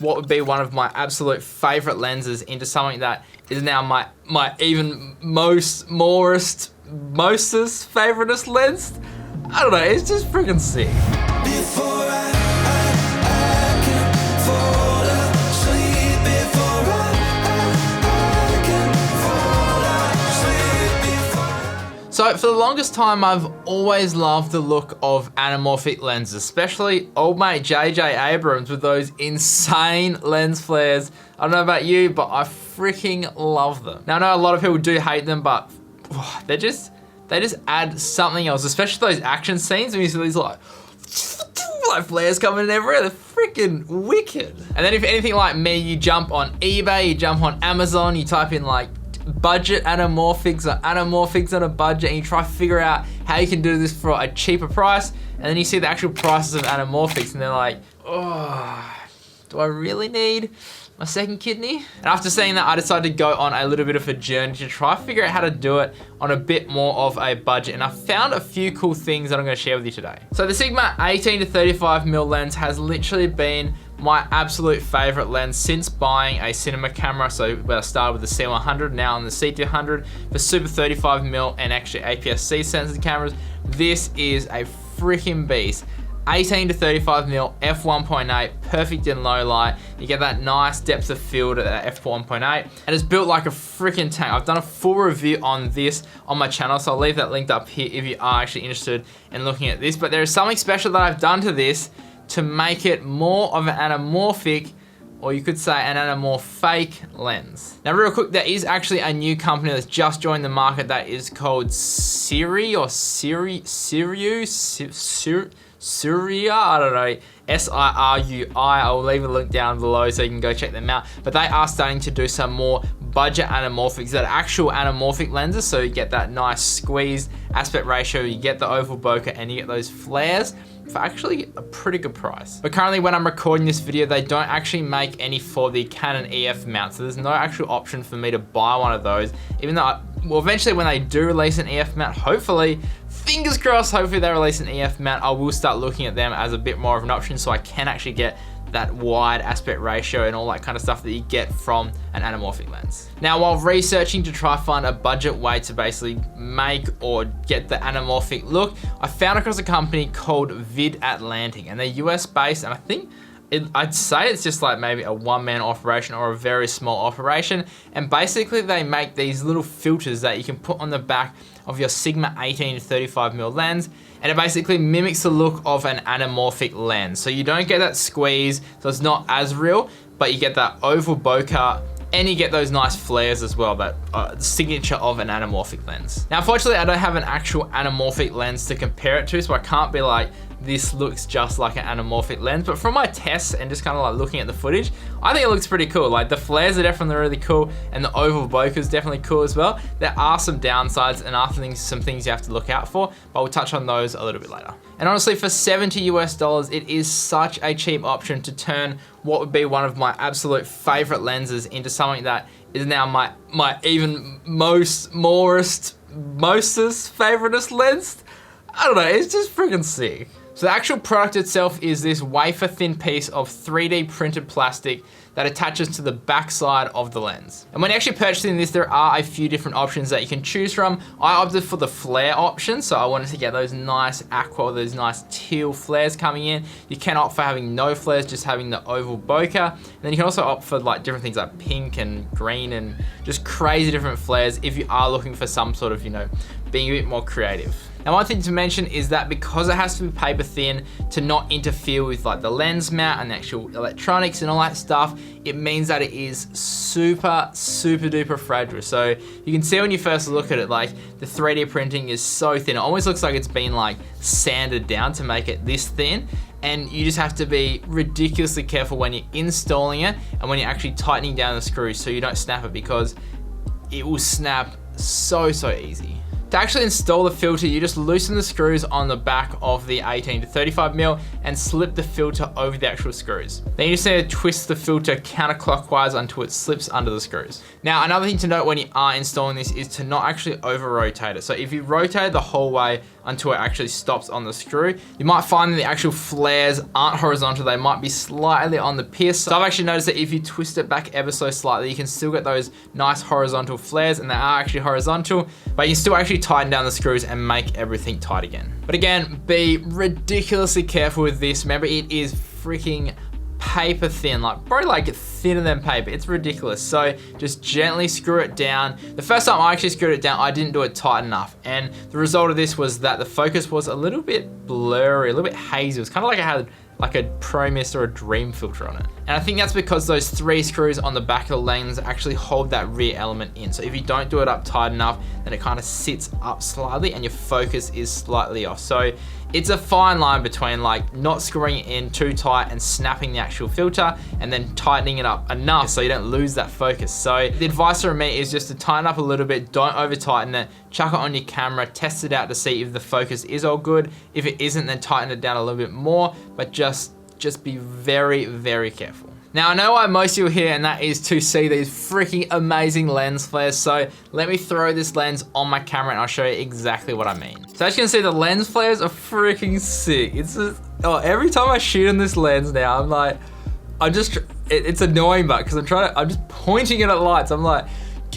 What would be one of my absolute favorite lenses into something that is now my even mostest favoriteest lens. I don't know, it's just freaking sick. So for the longest time, I've always loved the look of anamorphic lenses, especially old mate JJ Abrams with those insane lens flares. I don't know about you, but I freaking love them. Now I know a lot of people do hate them, but they just add something else, especially those action scenes when you see these like flares coming in everywhere. They're freaking wicked. And then if anything like me, you jump on eBay, you jump on Amazon, you type in like budget anamorphics or anamorphics on a budget, and you try to figure out how you can do this for a cheaper price, and then you see the actual prices of anamorphics and they're like, oh, do I really need my second kidney? And after seeing that, I decided to go on a little bit of a journey to try to figure out how to do it on a bit more of a budget, and I found a few cool things that I'm going to share with you today. So the Sigma 18-35mm lens has literally been my absolute favorite lens since buying a cinema camera. So I started with the C100, now on the C200 for super 35mm and actually APS-C sensor cameras. This is a freaking beast. 18-35mm F1.8, perfect in low light. You get that nice depth of field at that F1.8, and it's built like a freaking tank. I've done a full review on this on my channel, so I'll leave that linked up here if you are actually interested in looking at this. But there is something special that I've done to this to make it more of an anamorphic, or you could say an anamorfake lens. Now real quick, there is actually a new company that's just joined the market that is called Siri, I don't know, S-I-R-U-I. I'll leave a link down below so you can go check them out. But they are starting to do some more budget anamorphics that are actual anamorphic lenses, so you get that nice squeezed aspect ratio, you get the oval bokeh, and you get those flares for actually a pretty good price. But currently when I'm recording this video, they don't actually make any for the Canon EF mount, so there's no actual option for me to buy one of those, even though, well, eventually when they do release an EF mount, hopefully, fingers crossed, hopefully they release an EF mount, I will start looking at them as a bit more of an option so I can actually get that wide aspect ratio and all that kind of stuff that you get from an anamorphic lens. Now, while researching to try find a budget way to basically make or get the anamorphic look, I found across a company called Vid Atlantic, and they're US based, and I think I'd say it's just like maybe a one-man operation or a very small operation, and basically they make these little filters that you can put on the back of your Sigma 18-35mm lens, and it basically mimics the look of an anamorphic lens. So you don't get that squeeze, so it's not as real, but you get that oval bokeh, and you get those nice flares as well, that signature of an anamorphic lens. Now, unfortunately, I don't have an actual anamorphic lens to compare it to, so I can't be like, this looks just like an anamorphic lens, but from my tests and just kind of like looking at the footage, I think it looks pretty cool. Like the flares are definitely really cool, and the oval bokeh is definitely cool as well. There are some downsides and some things you have to look out for, but we'll touch on those a little bit later. And honestly, for $70 US, it is such a cheap option to turn what would be one of my absolute favorite lenses into something that is now my even mostest favoriteest lens. I don't know, it's just freaking sick. So the actual product itself is this wafer thin piece of 3D printed plastic that attaches to the back side of the lens. And when you're actually purchasing this, there are a few different options that you can choose from. I opted for the flare option, so I wanted to get those nice aqua, those nice teal flares coming in. You can opt for having no flares, just having the oval bokeh. And then you can also opt for like different things like pink and green and just crazy different flares if you are looking for some sort of, you know, being a bit more creative. Now, one thing to mention is that because it has to be paper thin to not interfere with like the lens mount and the actual electronics and all that stuff, it means that it is super duper fragile. So you can see when you first look at it, like the 3D printing is so thin. It almost looks like it's been like sanded down to make it this thin. And you just have to be ridiculously careful when you're installing it and when you're actually tightening down the screws so you don't snap it, because it will snap so easy. To actually install the filter, you just loosen the screws on the back of the 18-35mm and slip the filter over the actual screws. Then you just need to twist the filter counterclockwise until it slips under the screws. Now, another thing to note when you are installing this is to not actually over rotate it. So if you rotate it the whole way until it actually stops on the screw, you might find that the actual flares aren't horizontal, they might be slightly on the pierce. So I've actually noticed that if you twist it back ever so slightly, you can still get those nice horizontal flares, and they are actually horizontal, but you can still actually tighten down the screws and make everything tight again. But again, be ridiculously careful with this. Remember, it is freaking paper thin, like probably like thinner than paper. It's ridiculous. So just gently screw it down. The first time I actually screwed it down, I didn't do it tight enough, and the result of this was that the focus was a little bit blurry, a little bit hazy. It was kind of like I had like a Pro Mist or a Dream filter on it. And I think that's because those 3 screws on the back of the lens actually hold that rear element in. So if you don't do it up tight enough, then it kind of sits up slightly and your focus is slightly off. So it's a fine line between like not screwing it in too tight and snapping the actual filter, and then tightening it up enough so you don't lose that focus. So the advice from me is just to tighten up a little bit, don't over tighten it, chuck it on your camera, test it out to see if the focus is all good. If it isn't, then tighten it down a little bit more, but just be very, very careful. Now, I know why most of you are here, and that is to see these freaking amazing lens flares. So let me throw this lens on my camera and I'll show you exactly what I mean. So as you can see, the lens flares are freaking sick. It's just, every time I shoot in this lens now, I'm like, it's annoying, but because I'm just pointing it at lights. I'm like,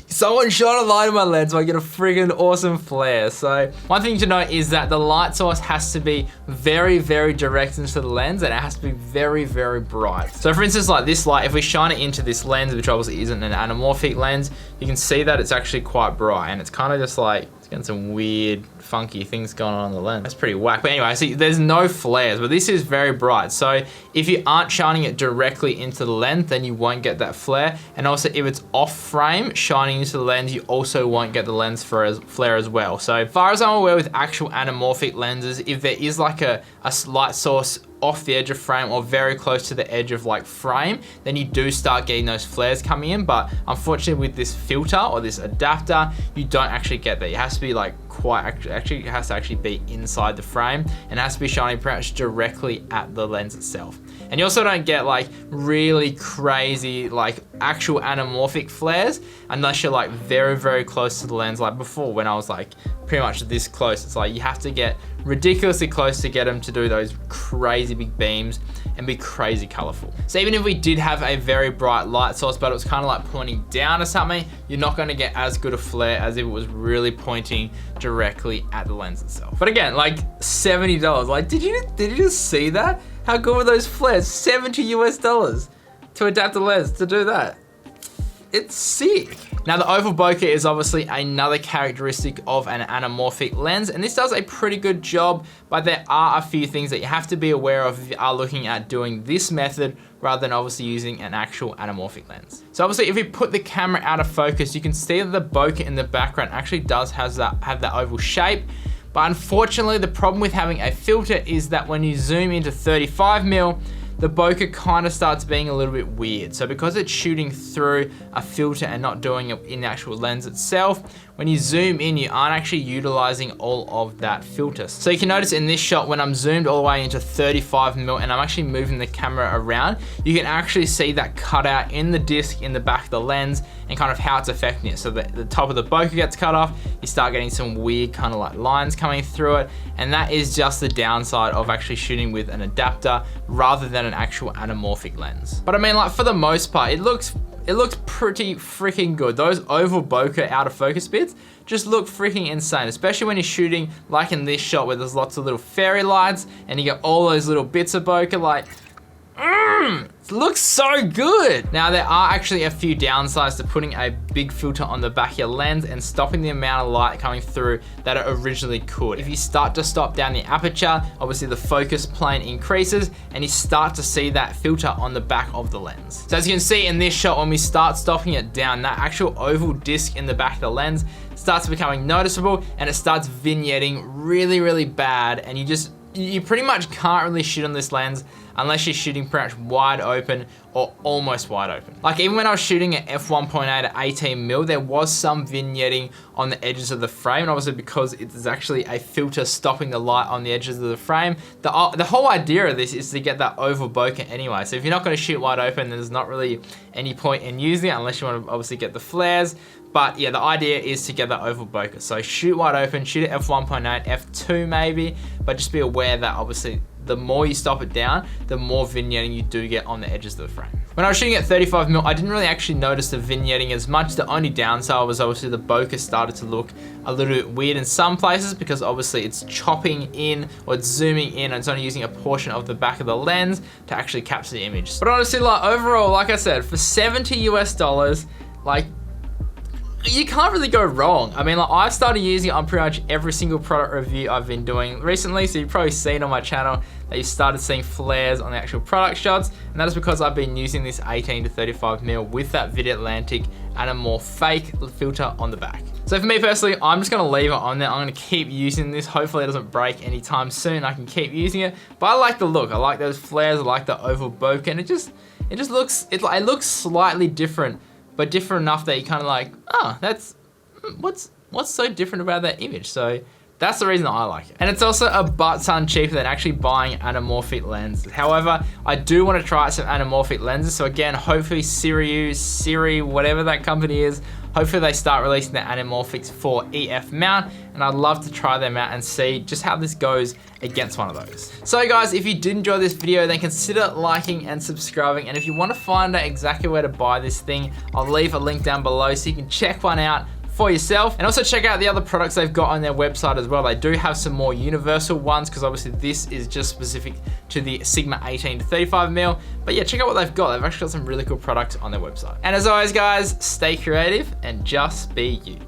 someone shine a light in my lens so I get a friggin' awesome flare. So one thing to note is that the light source has to be very, very direct into the lens, and it has to be very, very bright. So for instance, like this light, if we shine it into this lens, which obviously isn't an anamorphic lens, you can see that it's actually quite bright, and it's kind of just like, it's getting some weird, funky things going on the lens. That's pretty whack. But anyway, see, there's no flares, but this is very bright. So if you aren't shining it directly into the lens, then you won't get that flare. And also if it's off frame, shining into the lens, you also won't get the lens flare as well. So as far as I'm aware with actual anamorphic lenses, if there is like a light source off the edge of frame or very close to the edge of like frame, then you do start getting those flares coming in. But unfortunately with this filter or this adapter, you don't actually get that. It has to be like it has to actually be inside the frame, and it has to be shining pretty much directly at the lens itself. And you also don't get like really crazy like actual anamorphic flares unless you're like very, very close to the lens. Like before, when I was like pretty much this close, it's like you have to get ridiculously close to get them to do those crazy big beams and be crazy colorful. So even if we did have a very bright light source, but it was kind of like pointing down or something, you're not going to get as good a flare as if it was really pointing directly at the lens itself. But again, like $70, like did you just see that? How good were those flares? $70 US to adapt the lens to do that. It's sick. Now the oval bokeh is obviously another characteristic of an anamorphic lens, and this does a pretty good job, but there are a few things that you have to be aware of if you are looking at doing this method rather than obviously using an actual anamorphic lens. So obviously if you put the camera out of focus, you can see that the bokeh in the background actually does have that oval shape. But unfortunately, the problem with having a filter is that when you zoom into 35mm, the bokeh kind of starts being a little bit weird. So because it's shooting through a filter and not doing it in the actual lens itself, when you zoom in, you aren't actually utilizing all of that filter. So you can notice in this shot, when I'm zoomed all the way into 35mm and I'm actually moving the camera around, you can actually see that cutout in the disc in the back of the lens and kind of how it's affecting it. So the top of the bokeh gets cut off, you start getting some weird kind of like lines coming through it, and that is just the downside of actually shooting with an adapter rather than an actual anamorphic lens. But I mean, like for the most part, it looks pretty freaking good. Those oval bokeh out of focus bits just look freaking insane, especially when you're shooting like in this shot where there's lots of little fairy lights and you get all those little bits of bokeh. Like, it looks so good. Now there are actually a few downsides to putting a big filter on the back of your lens and stopping the amount of light coming through that it originally could. If you start to stop down the aperture, obviously the focus plane increases and you start to see that filter on the back of the lens. So as you can see in this shot, when we start stopping it down, that actual oval disc in the back of the lens starts becoming noticeable and it starts vignetting really, really bad, and you pretty much can't really shoot on this lens unless you're shooting pretty much wide open or almost wide open. Like even when I was shooting at f1.8 at 18mm, there was some vignetting on the edges of the frame, and obviously because it's actually a filter stopping the light on the edges of the frame. The whole idea of this is to get that oval bokeh anyway. So if you're not going to shoot wide open, there's not really any point in using it unless you want to obviously get the flares. But yeah, the idea is to get that oval bokeh. So shoot wide open, shoot at f1.8, f2 maybe, but just be aware that obviously the more you stop it down, the more vignetting you do get on the edges of the frame. When I was shooting at 35mm, I didn't really actually notice the vignetting as much. The only downside was obviously the bokeh started to look a little bit weird in some places because obviously it's chopping in or it's zooming in and it's only using a portion of the back of the lens to actually capture the image. But honestly, like overall, like I said, for $70 US, like you can't really go wrong. I mean, like I've started using it on pretty much every single product review I've been doing recently, so you've probably seen on my channel that you've started seeing flares on the actual product shots, and that is because I've been using this 18-35mm with that Vid Atlantic Anamorfake filter on the back. So for me personally, I'm just gonna leave it on there. I'm gonna keep using this. Hopefully it doesn't break anytime soon. I can keep using it, but I like the look. I like those flares. I like the oval bokeh, and it just looks, it looks slightly different, but different enough that you kind of like, oh, that's, what's so different about that image? So that's the reason I like it. And it's also a butt-ton cheaper than actually buying anamorphic lenses. However, I do want to try out some anamorphic lenses. So again, hopefully Siri, whatever that company is, hopefully they start releasing the Anamorphics for EF mount, and I'd love to try them out and see just how this goes against one of those. So guys, if you did enjoy this video, then consider liking and subscribing. And if you want to find out exactly where to buy this thing, I'll leave a link down below so you can check one out for yourself, and also check out the other products they've got on their website as well. They do have some more universal ones because obviously this is just specific to the Sigma 18-35mm, but yeah, check out what they've got. They've actually got some really cool products on their website. And as always guys, stay creative and just be you.